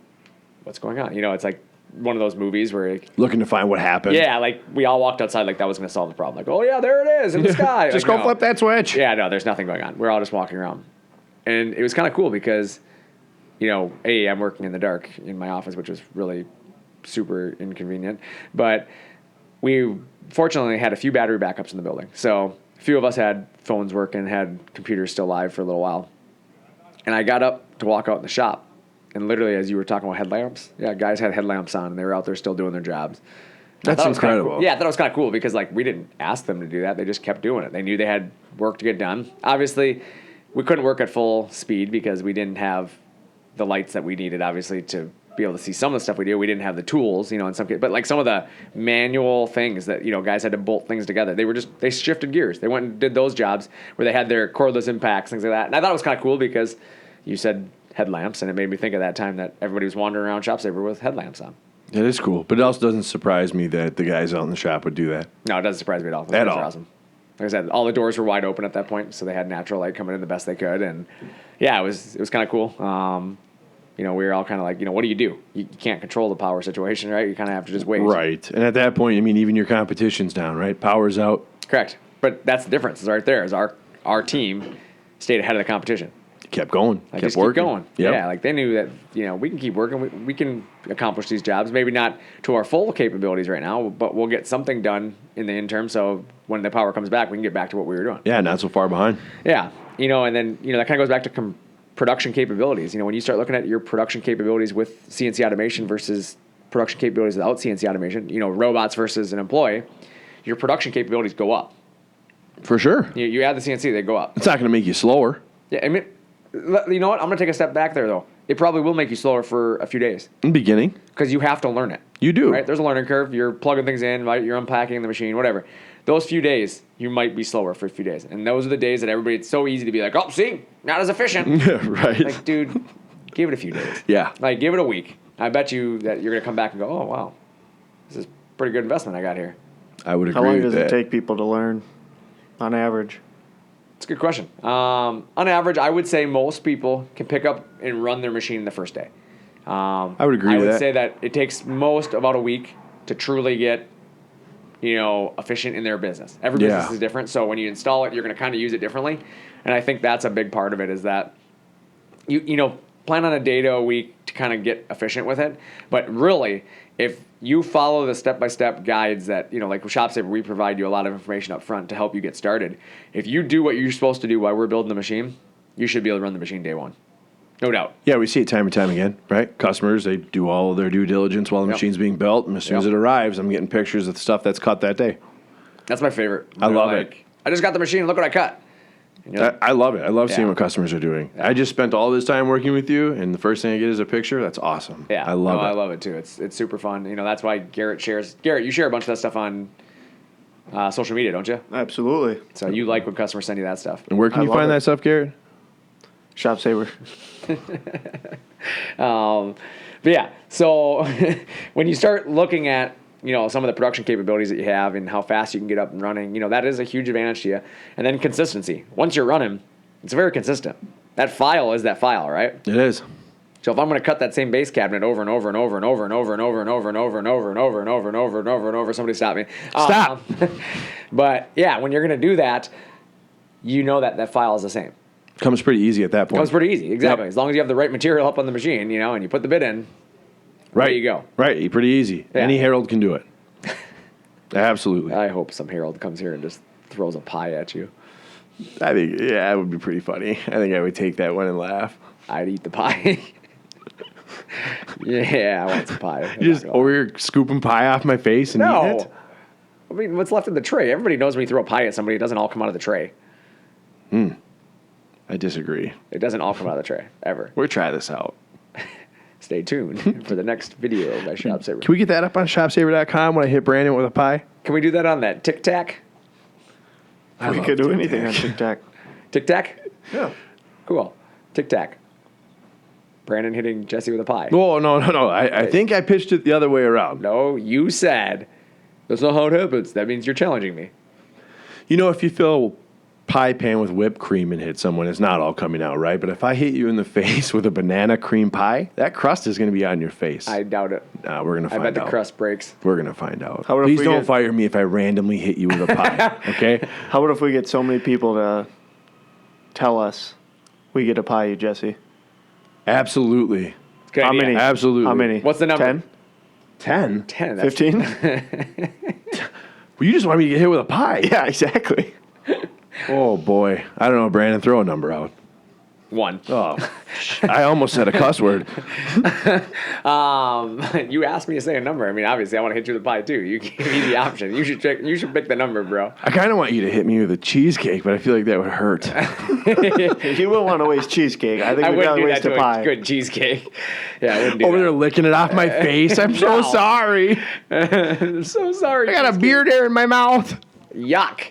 what's going on? You know, it's like one of those movies where, like, Looking to find what happened. yeah, like we all walked outside like that was going to solve the problem. Like, oh yeah, there it is in the sky. Just Like, go no. flip that switch. Yeah, no, there's nothing going on. We're all just walking around. And it was kind of cool because I'm working in the dark in my office, which was really super inconvenient. But we fortunately had a few battery backups in the building. So a few of us had phones working, had computers still live for a little while. And I got up to walk out in the shop. And literally, as you were talking about headlamps, guys had headlamps on, and they were out there still doing their jobs. That's incredible. Cool. Yeah, I thought it was kind of cool because, we didn't ask them to do that. They just kept doing it. They knew they had work to get done. Obviously, we couldn't work at full speed because we didn't have the lights that we needed, obviously, to be able to see some of the stuff we do. We didn't have the tools, in some cases. But, some of the manual things that, guys had to bolt things together, they shifted gears. They went and did those jobs where they had their cordless impacts, things like that. And I thought it was kind of cool because you said headlamps, and it made me think of that time that everybody was wandering around ShopSabre with headlamps on. It is cool, but it also doesn't surprise me that the guys out in the shop would do that. No, it doesn't surprise me at all. Those At guys all. are awesome. Like I said, all the doors were wide open at that point, so they had natural light coming in the best they could, and it was kind of cool. We were all kind of like, what do? You can't control the power situation, right? You kind of have to just wait. Right, and at that point, even your competition's down, right? Power's out. Correct, but that's the difference. Is right there. Is our team stayed ahead of the competition. Kept going. Kept just working. keep going. Yep. Yeah, they knew that, we can keep working. We can accomplish these jobs. Maybe not to our full capabilities right now, but we'll get something done in the interim. So when the power comes back, we can get back to what we were doing. Yeah, not so far behind. Yeah. And then, that kind of goes back to production capabilities. When you start looking at your production capabilities with CNC automation versus production capabilities without CNC automation, robots versus an employee, your production capabilities go up. For sure. You add the CNC, they go up. It's not going to make you slower. Yeah, you know what? I'm going to take a step back there, though. It probably will make you slower for a few days. In the beginning. Because you have to learn it. You do. Right? There's a learning curve. You're plugging things in, right? You're unpacking the machine, whatever. Those few days, you might be slower for a few days. And those are the days that it's so easy to be like, oh, see, not as efficient. Right. Dude, give it a few days. Yeah. Give it a week. I bet you that you're going to come back and go, oh, wow, this is pretty good investment I got here. I would agree How long with does that. it take people to learn on average? It's a good question. On average, I would say most people can pick up and run their machine the first day. I would agree with that. I would say that it takes most about a week to truly get, efficient in their business. Every business is different, so when you install it, you're going to kind of use it differently. And I think that's a big part of it is that you plan on a day to a week to kind of get efficient with it. But really, if you follow the step-by-step guides that, like with ShopSabre, we provide you a lot of information up front to help you get started. If you do what you're supposed to do while we're building the machine, you should be able to run the machine day one. No doubt. Yeah, we see it time and time again, right? Customers, they do all of their due diligence while the machine's being built, and as soon as it arrives, I'm getting pictures of the stuff that's cut that day. That's my favorite. I love it. I just got the machine, look what I cut. I love it. I love seeing Yeah. what customers are doing. I just spent all this time working with you, and the first thing I get is a picture. That's awesome. Yeah, I love it. I love it too. It's super fun. That's why Garrett shares. Garrett, you share a bunch of that stuff on social media, don't you? Absolutely. So you like when customers send you that stuff. And where can I you love find it. that stuff, Garrett? ShopSabre. But yeah, so when you start looking at some of the production capabilities that you have and how fast you can get up and running, that is a huge advantage to you. And then consistency. Once you're running, it's very consistent. That file is that file, right? It is. So if I'm going to cut that same base cabinet over and over and over and over and over and over and over and over and over and over and over and over and over and over, somebody stop me. Stop. But yeah, when you're going to do that, that file is the same. Comes pretty easy at that point. Comes pretty easy, exactly. Yep. As long as you have the right material up on the machine, and you put the bit in, Right. there you go. Right. Pretty easy. Yeah. Any Herald can do it. Absolutely. I hope some Herald comes here and just throws a pie at you. I think, that would be pretty funny. I think I would take that one and laugh. I'd eat the pie. Yeah, I want some pie. You just over here scooping pie off my face and eating it? No. I mean, what's left in the tray? Everybody knows when you throw a pie at somebody, it doesn't all come out of the tray. I disagree. It doesn't all come out of the tray, ever. We'll try this out. Stay tuned for the next video by ShopSabre. Can we get that up on ShopSabre.com when I hit Brandon with a pie? Can we do that on that Tic Tac? We could do anything on TikTok. Tic Tac? Yeah. Cool. Tic Tac. Brandon hitting Jesse with a pie. Oh, no. I think I pitched it the other way around. No, you said, that's not how it happens. That means you're challenging me. If you fill a pie pan with whipped cream and hit someone, it's not all coming out, right? But if I hit you in the face with a banana cream pie, that crust is going to be on your face. I doubt it. Nah, we're going to I find out. bet the crust breaks. We're going to find out. How about if Please we don't get- fire me if I randomly hit you with a pie, okay? How about if we get so many people to tell us we get to pie you, Jesse? Absolutely. Good How idea. many? Absolutely. How many? What's the number? 10? 10? 10. That's 15? Well, you just want me to get hit with a pie. Yeah, exactly. Oh, boy. I don't know, Brandon. Throw a number out. 1. Oh, I almost said a cuss word. You asked me to say a number. I mean, obviously, I want to hit you with the pie too. You gave me the option. You should pick the number, bro. I kind of want you to hit me with a cheesecake, but I feel like that would hurt. You wouldn't want to waste cheesecake. I think I we'd wouldn't rather do waste that a to pie. a good cheesecake. Yeah, I wouldn't do Over that. there licking it off my face. I'm so No. sorry. I'm so sorry. I got a cheesecake. beard hair in my mouth. Yuck.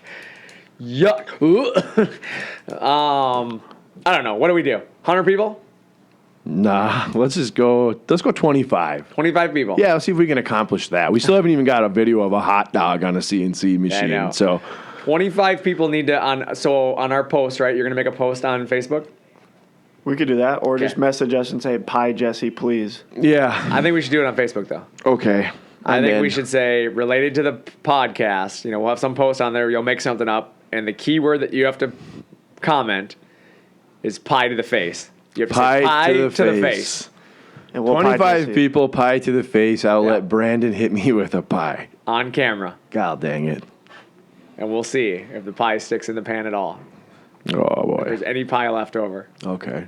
I don't know. What do we do? 100 people? Nah, let's go 25. 25 people. Yeah, let's see if we can accomplish that. We still haven't even got a video of a hot dog on a CNC machine. know. So 25 people need to on our post, right? You're gonna make a post on Facebook. We could do that, or just Okay. message us and say, "Pie Jesse, please." yeah, I think we should do it on Facebook though. okay. I think I'm we in. should say related to the podcast. You know, we'll have some post on there. You'll make something up, and the keyword that you have to comment is pie to the face. You have to say Pie to the face. And we'll pie 25 Jesse. people, pie to the face. I'll Yeah. let Brandon hit me with a pie. on camera, God dang it. and we'll see if the pie sticks in the pan at all. Oh, If boy. there's any pie left over. Okay.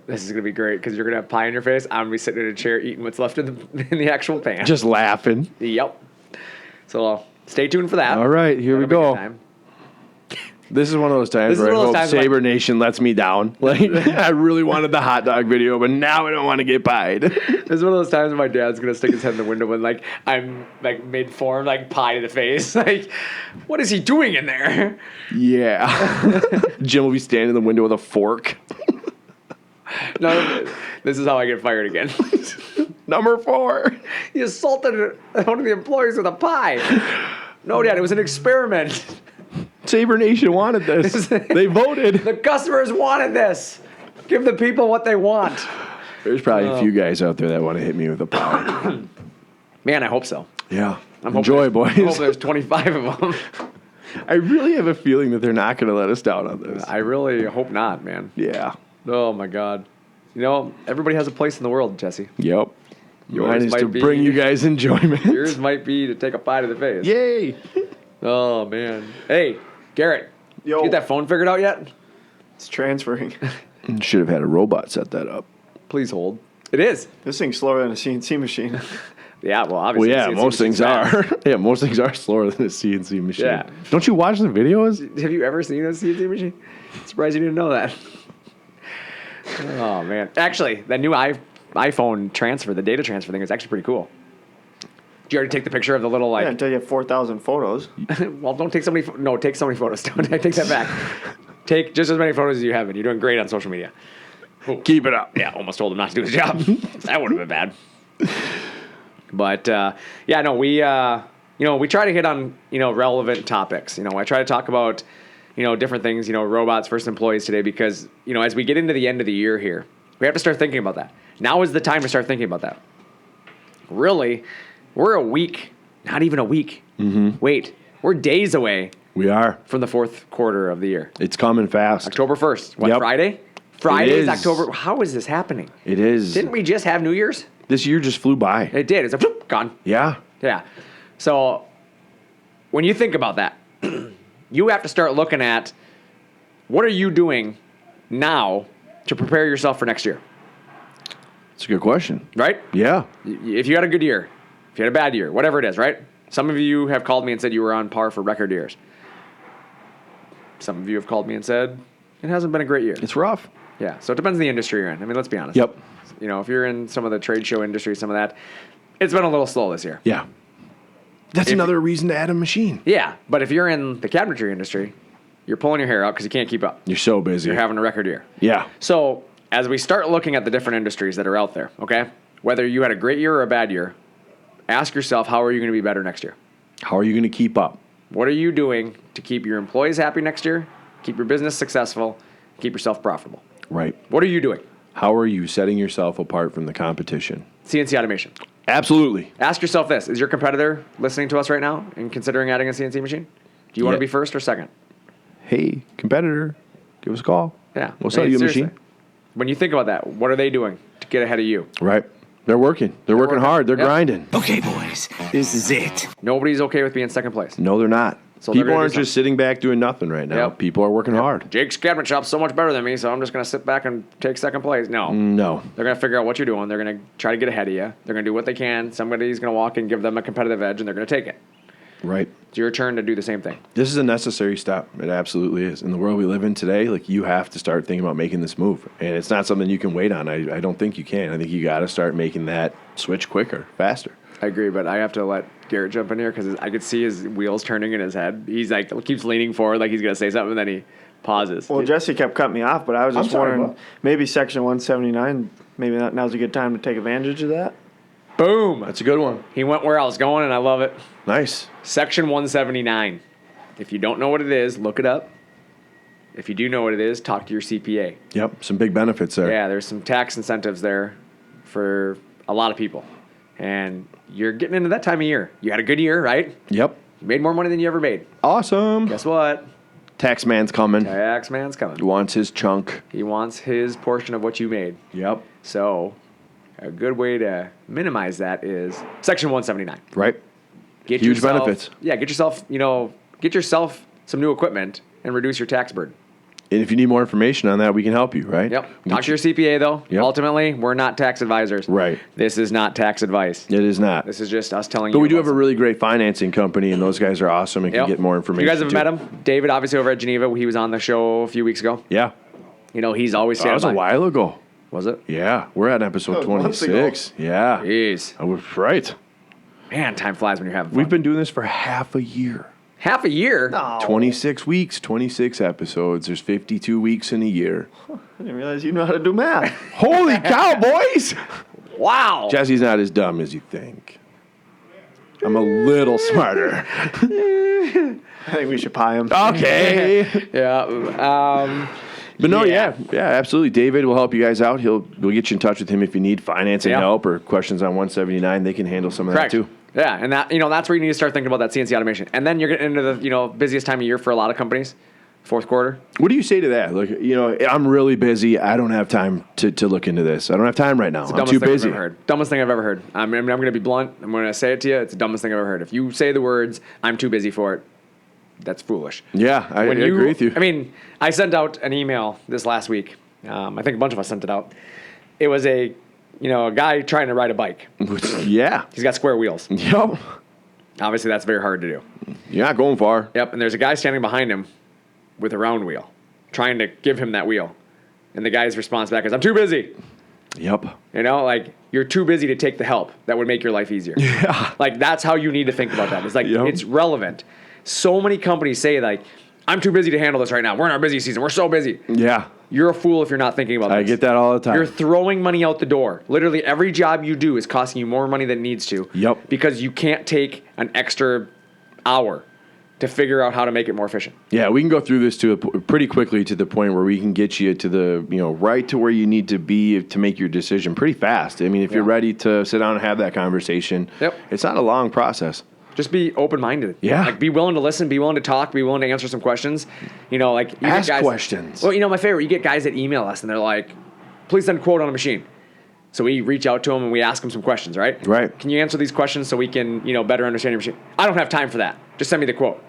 This is gonna be great because you're gonna have pie in your face. I'm gonna be sitting in a chair eating what's left in the actual pan. Just laughing. Yep. So stay tuned for that. All right, here we That'll be a good go. time. This is one of those times This is where I one of those hope times like- Sabre Nation lets me down. Like, I really wanted the hot dog video, but now I don't want to get pied. This is one of those times when my dad's gonna stick his head in the window when like I'm like mid-form, like pie to the face. Like, what is he doing in there? Yeah. Jim will be standing in the window with a fork. No, this is how I get fired again. Number 4. He assaulted one of the employees with a pie. No, Dad, it was an experiment. Sabre Nation wanted this. They voted. The customers wanted this. Give the people what they want. There's probably a few guys out there that want to hit me with a pie. Man, I hope so. Yeah. I'm hoping Enjoy, there's- I hope boys. there's 25 of them. I really have a feeling that they're not going to let us down on this. I really hope not, man. Yeah. Oh my God. You know, everybody has a place in the world, Jesse. Yep. Yours Mine is might to be- bring you guys enjoyment. Yours might be to take a pie to the face. Yay. Oh man. Hey, Garrett. Yo. You get that phone figured out yet? It's transferring. Should have had a robot set that up. Please hold. It is. This thing's slower than a CNC machine. Yeah, well, Well, obviously. yeah, CNC most things machine's are. fast. Yeah, most things are slower than a CNC machine. Yeah. Don't you watch the videos? Have you ever seen a CNC machine? Surprised you didn't know that. Oh man. Actually, that new iPhone transfer, the data transfer thing is actually pretty cool. Did you already take the picture of the little Yeah, like? until you have 4,000 photos. Well, don't take so many. No, take so many photos. Don't I take that back. Take just as many photos as you have, and you're doing great on social media. Keep it up. Yeah, almost told him not to do his job. That would have been bad. But yeah, no, we we try to hit on relevant topics. I try to talk about different things. Robots versus employees today because as we get into the end of the year here, we have to start thinking about that. Now is the time to start thinking about that. Really, we're a week, not even a week. Mm-hmm. Wait, we're days away We are. from the fourth quarter of the year. It's coming fast. October 1st. What, Yep. Friday? Friday is is. October. How is this happening? It is. Didn't we just have New Year's? This year just flew by. It did. It's like, whoop, gone. Yeah. Yeah. So when you think about that, you have to start looking at what are you doing now to prepare yourself for next year, It's a good question. right? Yeah. If you had a good year, if you had a bad year, whatever it is, right? Some of you have called me and said you were on par for record years. Some of you have called me and said it hasn't been a great year. It's rough. Yeah. So it depends on the industry you're in. I mean, let's be honest. Yep. If you're in some of the trade show industry, some of that, it's been a little slow this year. Yeah. That's another reason to add a machine. Yeah. But if you're in the cabinetry industry, you're pulling your hair out because you can't keep up. You're so busy. You're having a record year. Yeah. So as we start looking at the different industries that are out there, okay, whether you had a great year or a bad year, ask yourself, how are you going to be better next year? How are you going to keep up? What are you doing to keep your employees happy next year, keep your business successful, keep yourself profitable? Right. What are you doing? How are you setting yourself apart from the competition? CNC automation. Absolutely. Ask yourself this. Is your competitor listening to us right now and considering adding a CNC machine? Do you want to Yeah. be first or second? Hey, competitor, give us a call. Yeah. We'll sell you a seriously. machine. When you think about that, what are they doing? to get ahead of you. Right. They're working. They're working hard. They're Yep. grinding. Okay, boys, this is it. Nobody's okay with being second place. No, they're not. So they're People gonna do aren't just sitting back doing nothing right now. Yep. People are working hard. Jake's cabinet shop's so much better than me, so I'm just going to sit back and take second place. No. No. They're going to figure out what you're doing. They're going to try to get ahead of you. They're going to do what they can. Somebody's going to walk and give them a competitive edge, and they're going to take it. Right. It's your turn to do the same thing. This is a necessary step. It absolutely is. In the world we live in today, like, you have to start thinking about making this move. And it's not something you can wait on. I don't think you can. I think you got to start making that switch quicker, faster. I agree, but I have to let Garrett jump in here because I could see his wheels turning in his head. He's like, keeps leaning forward like he's going to say something, and then he pauses. Well, Jesse kept cutting me off, but I was just sorry, wondering, Bob. maybe Section 179, maybe now's a good time to take advantage of that. Boom. That's a good one. He went where I was going, and I love it. Nice. Section 179. If you don't know what it is, look it up. If you do know what it is, talk to your CPA. Yep. Some big benefits there. Yeah, there's some tax incentives there for a lot of people. And you're getting into that time of year. You had a good year, right? Yep. You made more money than you ever made. Awesome. Guess what? Tax man's coming. Tax man's coming. Wants his chunk. He wants his portion of what you made. Yep. So a good way to minimize that is Section 179. Right. Get Huge yourself- benefits. Yeah, get yourself some new equipment and reduce your tax burden. And if you need more information on that, we can help you, right? Yep. Talk to your CPA, though. Yep. Ultimately, we're not tax advisors. Right. This is not tax advice. It is not. This is just us telling you. But we do about have a really great financing company, and those guys are awesome and Yep. can get more information. You guys have too. met him? David, obviously, over at Geneva. He was on the show a few weeks ago. Yeah. You know, he's always That saying, was a while ago. Was it? Yeah. We're at episode That was months 26. Yeah. Jeez. I was right. Man, time flies when you're having fun. We've been doing this for half a year. half a year. No. 26 weeks, 26 episodes. There's 52 weeks in a year. I didn't realize you know how to do math. Holy cow, boys! Wow. Jesse's not as dumb as you think. I'm a little smarter. I think we should pie him. Okay. Yeah. But no, yeah, absolutely. David will help you guys out. We'll get you in touch with him if you need financing Yeah. help or questions on 179. They can handle some of Correct. that too. Yeah, and that's where you need to start thinking about that CNC automation. And then you're getting into the busiest time of year for a lot of companies, fourth quarter. What do you say to that? Like, I'm really busy. I don't have time to look into this. I don't have time right now. I'm Dumbest too thing busy. I've ever heard. Dumbest thing I've ever heard. I'm going to be blunt. I'm going to say it to you. It's the dumbest thing I've ever heard. If you say the words, "I'm too busy for it," that's foolish. Yeah, I agree with you. I mean, I sent out an email this last week. I think a bunch of us sent it out. It was a guy trying to ride a bike. Yeah. He's got square wheels. Yep. Obviously, that's very hard to do. You're not going far. Yep, and there's a guy standing behind him with a round wheel, trying to give him that wheel. And the guy's response back is, "I'm too busy." Yep. You're too busy to take the help that would make your life easier. Yeah. Like, that's how you need to think about that. It's like, Yep. It's relevant. So many companies say, like, "I'm too busy to handle this right now. We're in our busy season. We're so busy." Yeah. You're a fool if you're not thinking about this. I get that all the time. You're throwing money out the door. Literally every job you do is costing you more money than it needs to. Yep. Because you can't take an extra hour to figure out how to make it more efficient. Yeah, we can go through this pretty quickly to the point where we can get you to the, right to where you need to be to make your decision pretty fast. I mean, if you're ready to sit down and have that conversation, it's not a long process. Just be open-minded. Yeah. Like, be willing to listen, be willing to talk, be willing to answer some questions. You get Ask guys, questions. Well, my favorite, you get guys that email us and they're like, "Please send a quote on a machine." So we reach out to them and we ask them some questions, right? Right. Can you answer these questions so we can, better understand your machine? I don't have time for that. Just send me the quote.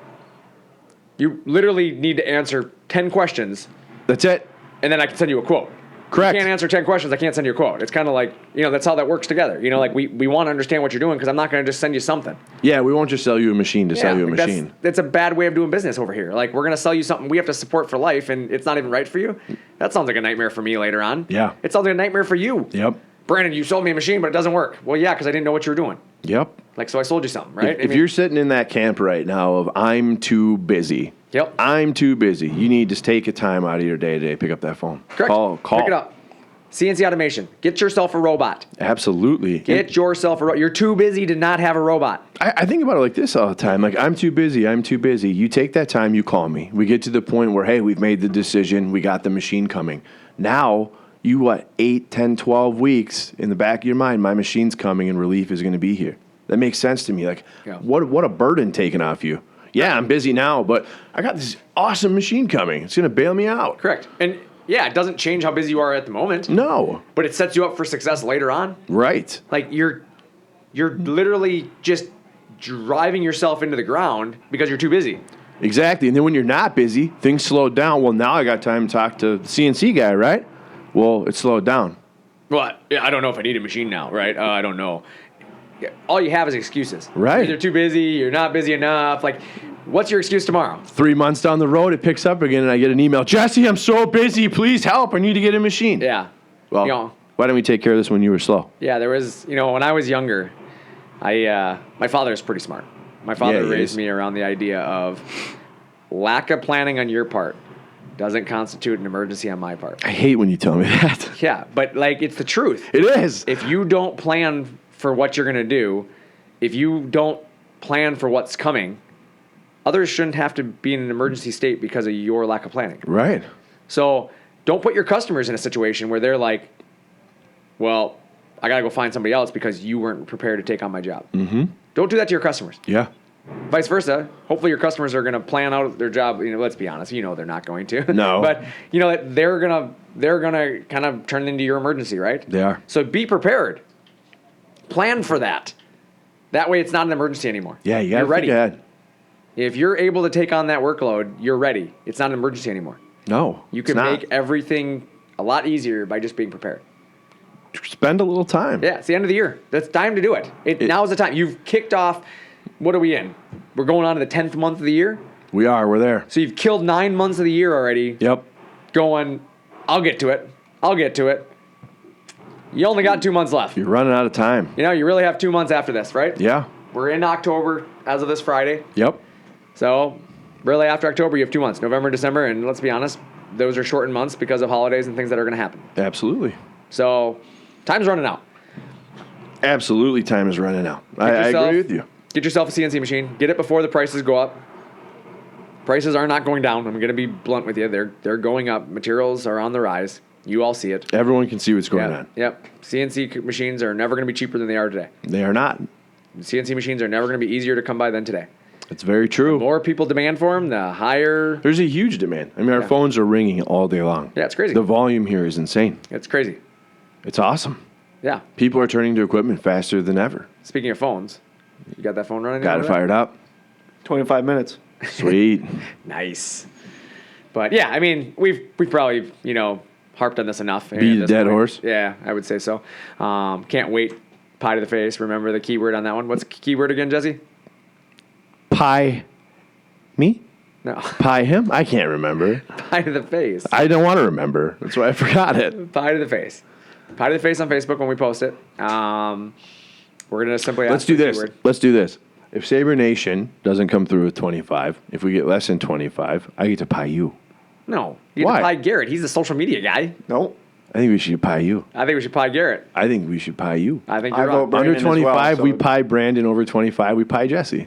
You literally need to answer 10 questions, That's it. and then I can send you a quote. Correct. You can't answer 10 questions, I can't send you a quote. It's kind of like, that's how that works together. Like, we want to understand what you're doing because I'm not going to just send you something. Yeah, we won't just sell you a machine to sell you a like, machine. That's a bad way of doing business over here. Like, we're going to sell you something we have to support for life, and it's not even right for you. That sounds like a nightmare for me later on. Yeah. It sounds like a nightmare for you. Yep. Brandon, you sold me a machine, but it doesn't work. Well, yeah, because I didn't know what you were doing. Yep. Like, so I sold you something, right? If you're sitting in that camp right now of I'm too busy. Yep. I'm too busy. You need to take a time out of your day today. Pick up that phone. Correct. Call. Pick it up. CNC automation. Get yourself a robot. Absolutely. Get yourself a robot. You're too busy to not have a robot. I think about it like this all the time. Like, I'm too busy. I'm too busy. You take that time, you call me. We get to the point where, hey, we've made the decision. We got the machine coming. Now, 8, 10, 12 weeks in the back of your mind, my machine's coming and relief is going to be here. That makes sense to me. Like, what a burden taken off you. Yeah, I'm busy now, but I got this awesome machine coming. It's going to bail me out. Correct. And Yeah, it doesn't change how busy you are at the moment. No. But it sets you up for success later on. Right. Like you're literally just driving yourself into the ground because you're too busy. Exactly. And then when you're not busy, things slow down. Well, now I got time to talk to the CNC guy, right? Well, it slowed down. Well, yeah, I don't know if I need a machine now, right? I don't know. All you have is excuses. Right. You're either too busy, you're not busy enough. Like, what's your excuse tomorrow? 3 months down the road, it picks up again, and I get an email. Jesse, I'm so busy. Please help. I need to get a machine. Yeah. Well, why don't we take care of this when you were slow? Yeah, there was, when I was younger, my father is pretty smart. My father raised me around the idea of lack of planning on your part doesn't constitute an emergency on my part. I hate when you tell me that. Yeah, but it's the truth. It is. If you don't plan for what you're going to do, if you don't plan for what's coming, others shouldn't have to be in an emergency state because of your lack of planning. Right. So don't put your customers in a situation where they're like, well, I got to go find somebody else because you weren't prepared to take on my job. Mm-hmm. Don't do that to your customers. Yeah. Vice versa. Hopefully your customers are going to plan out their job. Let's be honest. They're not going to. No. But they're going to kind of turn into your emergency, right? They are. So be prepared. Plan for that. That way it's not an emergency anymore. Yeah, you got to You're ready. ahead. If you're able to take on that workload, you're ready. It's not an emergency anymore. No. You can make everything a lot easier by just being prepared. Spend a little time. Yeah, it's the end of the year. That's time to do it. Now is the time. You've kicked off. What are we in? We're going on to the 10th month of the year. We are. We're there. So you've killed 9 months of the year already. Yep. Going, I'll get to it. I'll get to it. You only got 2 months left. You're running out of time. You really have 2 months after this, right? Yeah. We're in October as of this Friday. Yep. So really after October, you have 2 months, November, December. And let's be honest, those are shortened months because of holidays and things that are going to happen. Absolutely. So time's running out. Absolutely, time is running out. I agree with you. Get yourself a CNC machine. Get it before the prices go up. Prices are not going down. I'm going to be blunt with you. They're going up. Materials are on the rise. You all see it. Everyone can see what's going on. Yep. CNC machines are never going to be cheaper than they are today. They are not. CNC machines are never going to be easier to come by than today. It's very true. The more people demand for them, the higher. There's a huge demand. I mean, our phones are ringing all day long. Yeah, it's crazy. The volume here is insane. It's crazy. It's awesome. Yeah. People are turning to equipment faster than ever. Speaking of phones, you got that phone running? Got it fired up. 25 minutes. Sweet. Nice. But yeah, I mean, we've probably harped on this enough. Beat a dead horse. Yeah, I would say so. Can't wait. Pie to the face. Remember the keyword on that one. What's the keyword again, Jesse? Pie. Me? No. Pie him? I can't remember. Pie to the face. I don't want to remember. That's why I forgot it. Pie to the face. Pie to the face on Facebook when we post it. We're gonna simply ask Let's do the this. keyword. Let's do this. If Sabre Nation doesn't come through with 25, if we get less than 25, I get to pie you. No. You Why? get to pie Garrett. He's the social media guy. Nope. I think we should pie you. I think we should pie Garrett. I think we should pie you. I think I you're vote wrong. Brandon Under as well, 25, so- we pie Brandon. Over 25, we pie Jesse.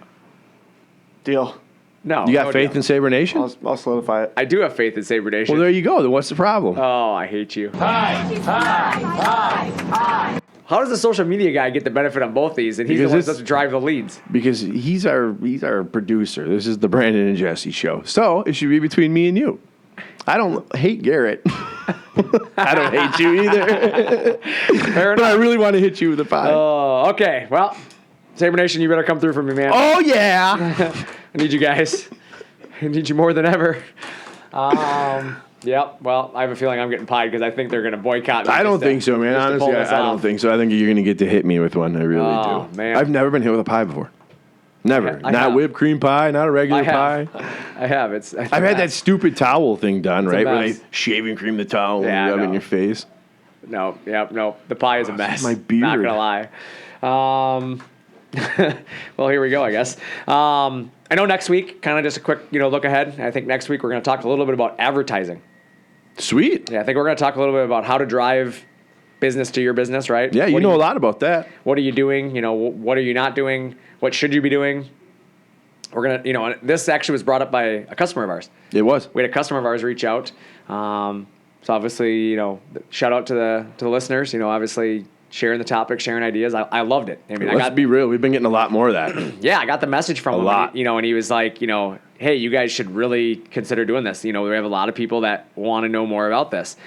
Deal. No. You got no faith deal. in Sabre Nation? I'll solidify it. I do have faith in Sabre Nation. Well, there you go. Then what's the problem? Oh, I hate you. How does the social media guy get the benefit on both these? And he's Because the one this- that's supposed to drive the leads. Because he's our producer. This is the Brandon and Jesse show. So it should be between me and you. I don't hate Garrett. I don't hate you either. Fair But I enough. really want to hit you with a pie. Oh, okay. Well, Sabre Nation, you better come through for me, man. Oh, yeah. I need you guys. I need you more than ever. Yep. Well, I have a feeling I'm getting pied because I think they're going to boycott me. I don't just to- think so, man. just to Honestly, pull this I don't off. think so. I think you're going to get to hit me with one. I really Oh, do. man. I've never been hit with a pie before. Never. I Not have. whipped cream pie, not a regular I pie. have. I have. It's I've had that stupid towel thing done, a right? Where they mess. shaving cream the towel Yeah, I and rub it in know. your face. No. Yep. No. The pie is a mess. my beard. Not gonna lie. Well, here we go. I guess. I know next week, kind of just a quick, look ahead. I think next week we're going to talk a little bit about advertising. Sweet. Yeah, I think we're going to talk a little bit about how to drive business to your business, right? Yeah, you What know do a lot about that. What are you doing? What are you not doing? What should you be doing? We're going to, and this actually was brought up by a customer of ours. It was. We had a customer of ours reach out. So obviously, shout out to the listeners. Obviously, sharing the topic, sharing ideas. I loved it. I mean, Let's be real. We've been getting a lot more of that. yeah, I got the message from him. lot. You know, and he was like, you know, hey, you guys should really consider doing this. You know, we have a lot of people that want to know more about this.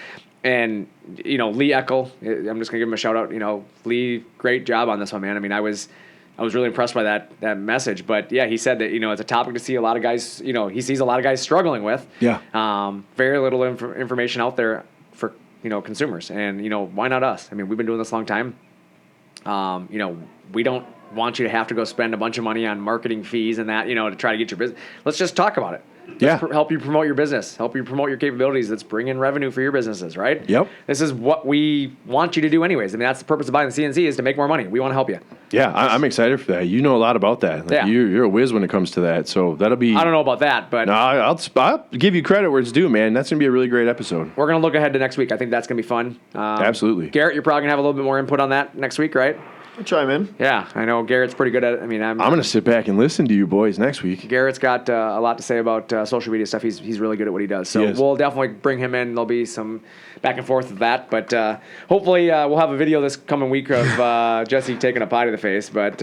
And, you know, Lee Eckel, I'm just going to give him a shout out. You know, Lee, great job on this one, man. I mean, I was really impressed by that message. But, yeah, he said that, you know, it's a topic to see a lot of guys, you know, he sees a lot of guys struggling with. Yeah. Very little information out there for, you know, consumers. And, you know, why not us? I mean, we've been doing this a long time. You know, we don't want you to have to go spend a bunch of money on marketing fees and that, you know, to try to get your business. Let's just talk about it. Yeah. Help you promote your business. Help you promote your capabilities. Let's bring in revenue for your businesses, right? Yep. This is what we want you to do anyways. I mean, that's the purpose of buying the CNC is to make more money. We want to help you. Yeah, I'm excited for that. You know a lot about that. Like, Yeah. You're a whiz when it comes to that. So that'll be... I don't know about that, but No, I'll give you credit where it's due, man. That's going to be a really great episode. we're going to look ahead to next week. I think that's going to be fun. Absolutely. Garrett, you're probably going to have a little bit more input on that next week, right? I'll chime in. Yeah, I know Garrett's pretty good at it. I mean, I'm going to sit back and listen to you boys next week. Garrett's got a lot to say about social media stuff. He's really good at what he does. So He is. we'll definitely bring him in. There'll be some back and forth with that. But hopefully we'll have a video this coming week of Jesse taking a pie to the face. But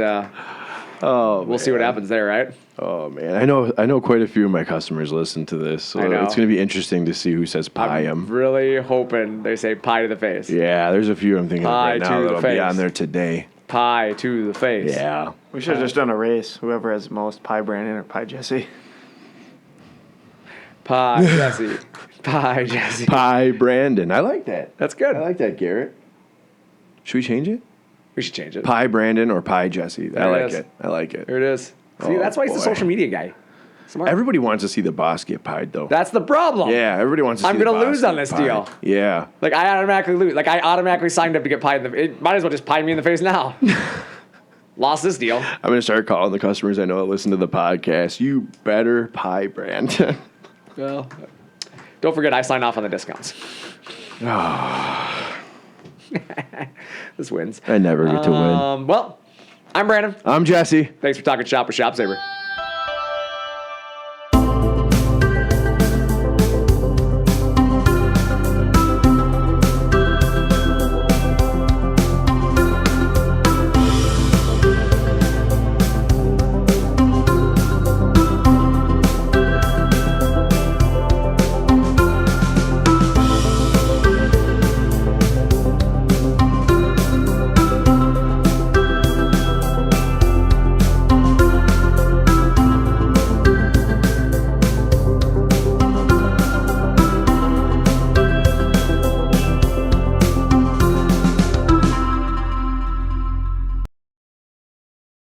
we'll see what happens there, right? Oh, man. I know quite a few of my customers listen to this. So I know. it's going to be interesting to see who says pie I'm 'em. really hoping they say pie to the face. Yeah, there's a few I'm thinking of Pie right to now the that'll face. be on there today. Pie to the face. Yeah. We should have just done a race. Whoever has the most, Pie Brandon or Pie Jesse. Pie Jesse. Pie Jesse. Pie Brandon. I like that. That's good. I like that, Garrett. Should we change it? We should change it. Pie Brandon or Pie Jesse. I There it like is. it. I like it. There it is. See, Oh, that's why he's the boy. social media guy. Smart. Everybody wants to see the boss get pied, though. That's the problem. Yeah, everybody wants to see I'm the gonna boss lose get on this pied. deal. Yeah. Like I automatically lose. Like I automatically signed up to get pied in the. It might as well just pie me in the face now. Lost this deal. I'm going to start calling the customers I know that listen to the podcast. You better pie Brandon. Well, don't forget I signed off on the discounts. This wins. I never get to win. Well, I'm Brandon. I'm Jesse. Thanks for talking shop with ShopSabre.